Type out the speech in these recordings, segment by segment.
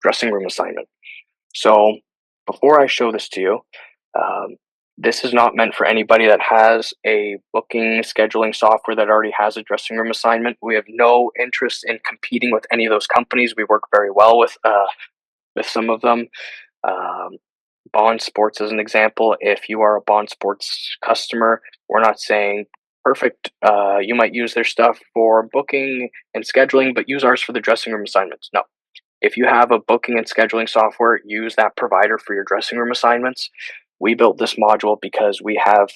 dressing room assignment. So before I show this to you, um, this is not meant for anybody that has a booking scheduling software that already has a dressing room assignment. We have no interest in competing with any of those companies. We work very well with some of them. Um, Bond Sports as an example. If you are a Bond Sports customer, we're not saying perfect. You might use their stuff for booking and scheduling, but use ours for the dressing room assignments. No, if you have a booking and scheduling software, use that provider for your dressing room assignments. We built this module because we have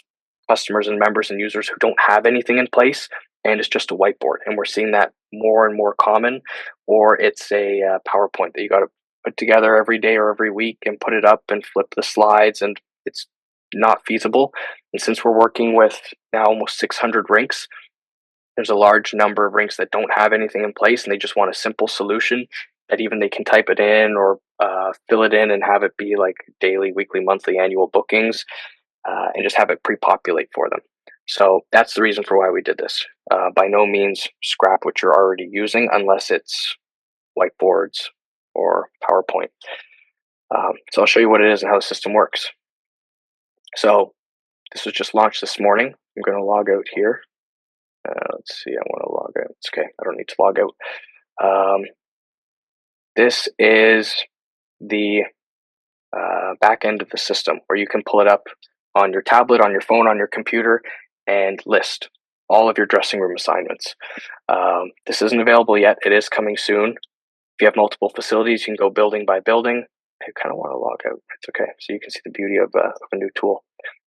customers and members and users who don't have anything in place, and it's just a whiteboard. And we're seeing that more and more common, or it's a PowerPoint that you got to put together every day or every week and put it up and flip the slides, and it's not feasible. And since we're working with now almost 600 rinks, there's a large number of rinks that don't have anything in place and they just want a simple solution that even they can type it in or fill it in and have it be like daily, weekly, monthly, annual bookings, and just have it pre-populate for them. So that's the reason for why we did this. By no means scrap what you're already using unless it's whiteboards or PowerPoint. So I'll show you what it is and how the system works. So this was just launched this morning. I'm going to log out here. Let's see, I want to log out. It's okay, I don't need to log out. This is the back end of the system where you can pull it up on your tablet, on your phone, on your computer, and list all of your dressing room assignments. This isn't available yet. It is coming soon. If you have multiple facilities, you can go building by building. I kind of want to log out. It's okay. So you can see the beauty of a new tool.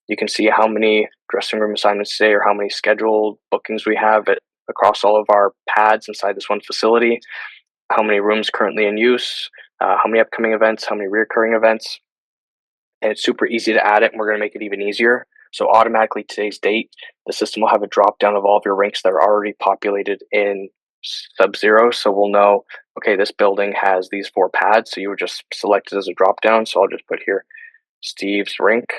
You can see how many dressing room assignments today or how many scheduled bookings we have across all of our pads inside this one facility, how many rooms currently in use, how many upcoming events, how many recurring events. And it's super easy to add it, and we're going to make it even easier. So automatically today's date, the system will have a drop down of all of your rinks that are already populated in Sub-Zero. So we'll know, okay, this building has these 4 pads. So you would just select it as a drop down. So I'll just put here Steve's rink.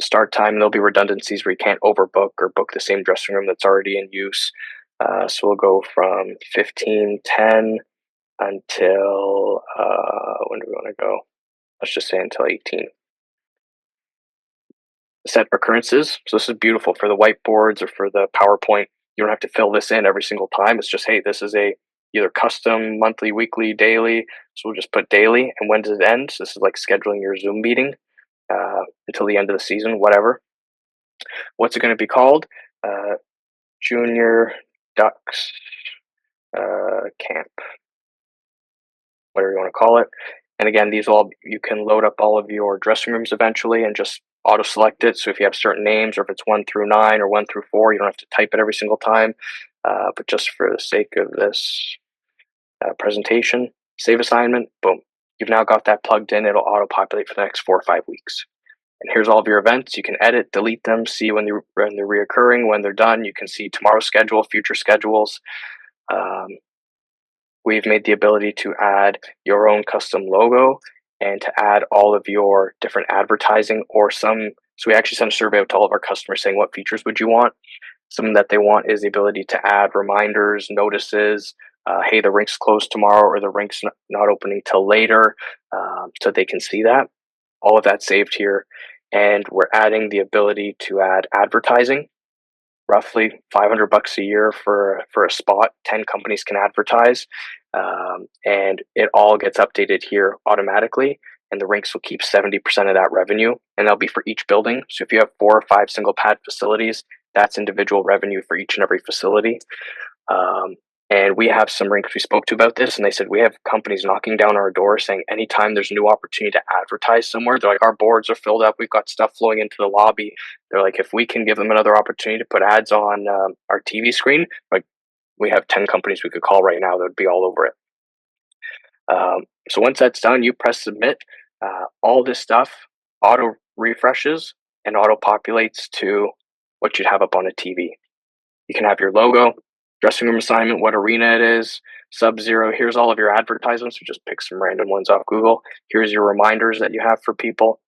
Start time, there'll be redundancies where you can't overbook or book the same dressing room that's already in use. So we'll go from 15:10 until, when do we want to go? Let's just say until 18. Set occurrences. So this is beautiful for the whiteboards or for the PowerPoint. You don't have to fill this in every single time. It's just, hey, this is a either custom, monthly, weekly, daily. So we'll just put daily. And when does it end? So this is like scheduling your Zoom meeting until the end of the season, whatever. What's it going to be called? Junior Ducks Camp, whatever you want to call it. And again, you can load up all of your dressing rooms eventually and just auto select it. So if you have certain names, or if it's 1 through 9 or 1 through 4, you don't have to type it every single time. But just for the sake of this presentation, save assignment, boom. You've now got that plugged in. It'll auto populate for the next 4 or 5 weeks. And here's all of your events. You can edit, delete them, see when they're reoccurring, when they're done. You can see tomorrow's schedule, future schedules. We've made the ability to add your own custom logo and to add all of your different advertising so we actually sent a survey out to all of our customers saying, what features would you want? Something that they want is the ability to add reminders, notices, hey, the rink's closed tomorrow, or the rink's not opening till later, so they can see that. All of that saved here. And we're adding the ability to add advertising, roughly $500 a year for a spot. 10 companies can advertise, and it all gets updated here automatically. And the rinks will keep 70% of that revenue, and that'll be for each building. So if you have 4 or 5 single pad facilities, that's individual revenue for each and every facility. And we have some rinks we spoke to about this, and they said we have companies knocking down our door saying anytime there's a new opportunity to advertise somewhere, they're like, our boards are filled up, we've got stuff flowing into the lobby. They're like, if we can give them another opportunity to put ads on our TV screen, like we have 10 companies we could call right now that would be all over it. So once that's done, you press submit. All this stuff auto refreshes and auto populates to what you'd have up on a TV. You can have your logo, dressing room assignment, what arena it is, Sub-Zero. Here's all of your advertisements. So just pick some random ones off Google. Here's your reminders that you have for people.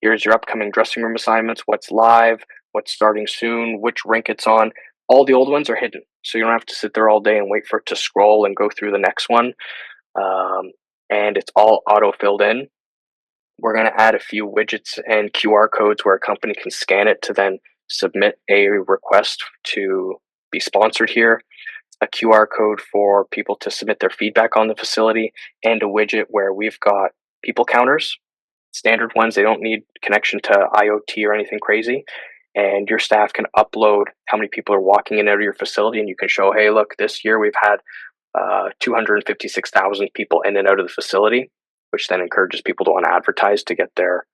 Here's your upcoming dressing room assignments, what's live, what's starting soon, which rink it's on. All the old ones are hidden, so you don't have to sit there all day and wait for it to scroll and go through the next one. and it's all auto filled in. We're going to add a few widgets and QR codes where a company can scan it to then submit a request to be sponsored here, a QR code for people to submit their feedback on the facility, and a widget where we've got people counters, standard ones. They don't need connection to IoT or anything crazy. And your staff can upload how many people are walking in and out of your facility, and you can show, hey, look, this year we've had 256,000 people in and out of the facility, which then encourages people to want to advertise to get their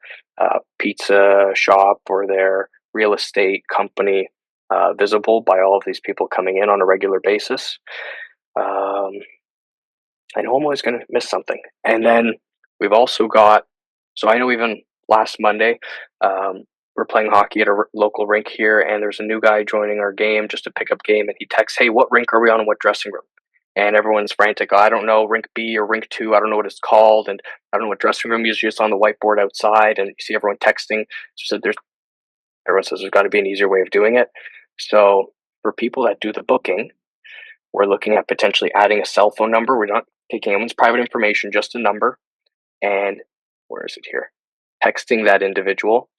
pizza shop or their real estate company visible by all of these people coming in on a regular basis. I know I'm always going to miss something. And then we've also got, so I know even last Monday, we're playing hockey at a local rink here, and there's a new guy joining our game, just a pickup game, and he texts, hey, what rink are we on and what dressing room? And everyone's frantic. I don't know, rink B or rink 2. I don't know what it's called, and I don't know what dressing room. Usually it's on the whiteboard outside, and you see everyone texting. So everyone says there's got to be an easier way of doing it. So for people that do the booking, we're looking at potentially adding a cell phone number. We're not taking anyone's private information, just a number. And where is it here? Texting that individual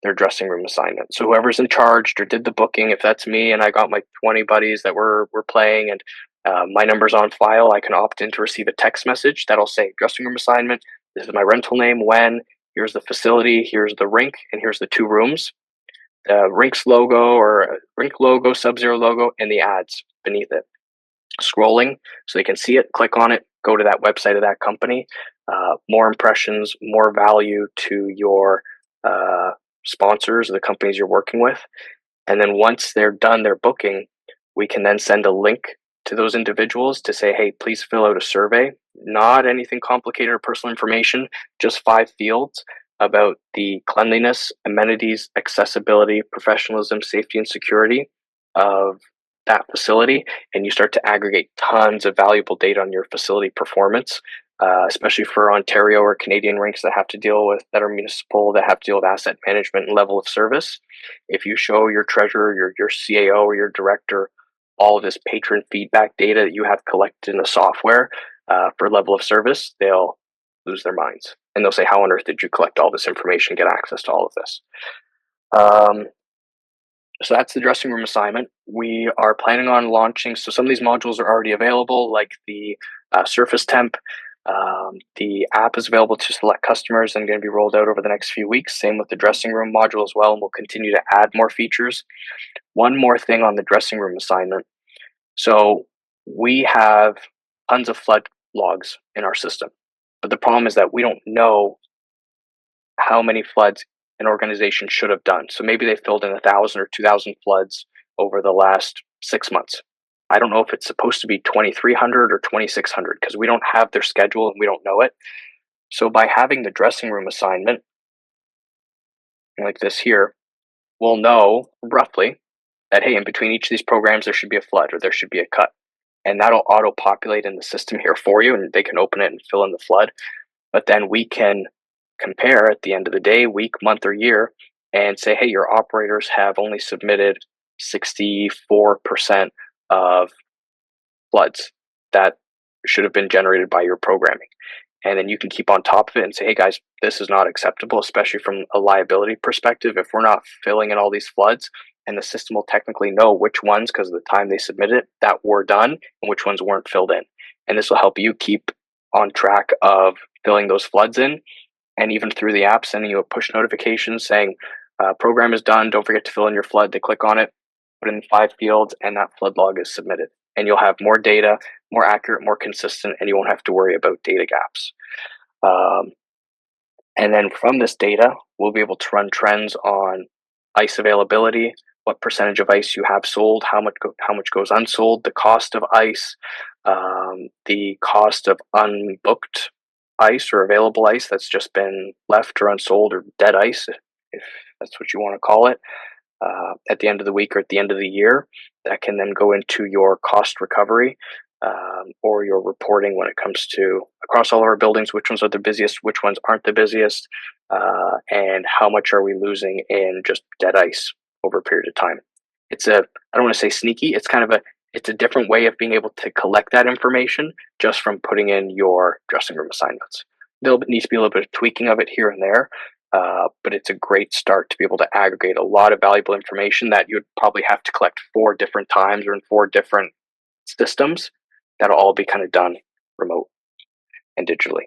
their dressing room assignment. So whoever's in charge or did the booking, if that's me and I got my 20 buddies that we're playing and my number's on file, I can opt in to receive a text message that'll say dressing room assignment. This is my rental name. When here's the facility, here's the rink, and here's the 2 rooms. The rink's logo or rink logo, Sub-Zero logo, and the ads beneath it. Scrolling so they can see it, click on it, go to that website of that company. More impressions, more value to your sponsors, the companies you're working with. And then once they're done their booking, we can then send a link to those individuals to say, hey, please fill out a survey. Not anything complicated or personal information, just 5 fields about the cleanliness, amenities, accessibility, professionalism, safety, and security of that facility. And you start to aggregate tons of valuable data on your facility performance. Especially for Ontario or Canadian rinks that have to deal with, that are municipal, that have to deal with asset management and level of service. If you show your treasurer, your CAO, or your director all of this patron feedback data that you have collected in the software for level of service, they'll lose their minds. And they'll say, how on earth did you collect all this information, get access to all of this? So that's the dressing room assignment. We are planning on launching, so some of these modules are already available, like the Surface Temp. The app is available to select customers and going to be rolled out over the next few weeks. Same with the dressing room module as well, and we'll continue to add more features. One more thing on the dressing room assignment. So we have tons of flood logs in our system, but the problem is that we don't know how many floods an organization should have done. So maybe they filled in 1,000 or 2,000 floods over the last 6 months. I don't know if it's supposed to be 2,300 or 2,600 because we don't have their schedule and we don't know it. So by having the dressing room assignment, like this here, we'll know roughly that, hey, in between each of these programs, there should be a flood or there should be a cut. And that'll auto-populate in the system here for you, and they can open it and fill in the flood. But then we can compare at the end of the day, week, month, or year, and say, hey, your operators have only submitted 64% of floods that should have been generated by your programming. And then you can keep on top of it and say, hey guys, this is not acceptable, especially from a liability perspective. If we're not filling in all these floods, and the system will technically know which ones, because of the time they submitted it, that were done and which ones weren't filled in. And this will help you keep on track of filling those floods in. And even through the app, sending you a push notification saying, program is done, don't forget to fill in your flood. They click on it, put in 5 fields, and that flood log is submitted. And you'll have more data, more accurate, more consistent, and you won't have to worry about data gaps. And then from this data, we'll be able to run trends on ice availability, what percentage of ice you have sold, how much goes unsold, the cost of ice, the cost of unbooked ice or available ice that's just been left or unsold, or dead ice, if that's what you want to call it, at the end of the week or at the end of the year. That can then go into your cost recovery or your reporting when it comes to, across all of our buildings, which ones are the busiest, which ones aren't the busiest, and how much are we losing in just dead ice over a period of time. It's I don't want to say sneaky, it's kind of a It's a different way of being able to collect that information just from putting in your dressing room assignments. There needs to be a little bit of tweaking of it here and there, but it's a great start to be able to aggregate a lot of valuable information that you'd probably have to collect 4 different times or in 4 different systems. That'll all be kind of done remote and digitally.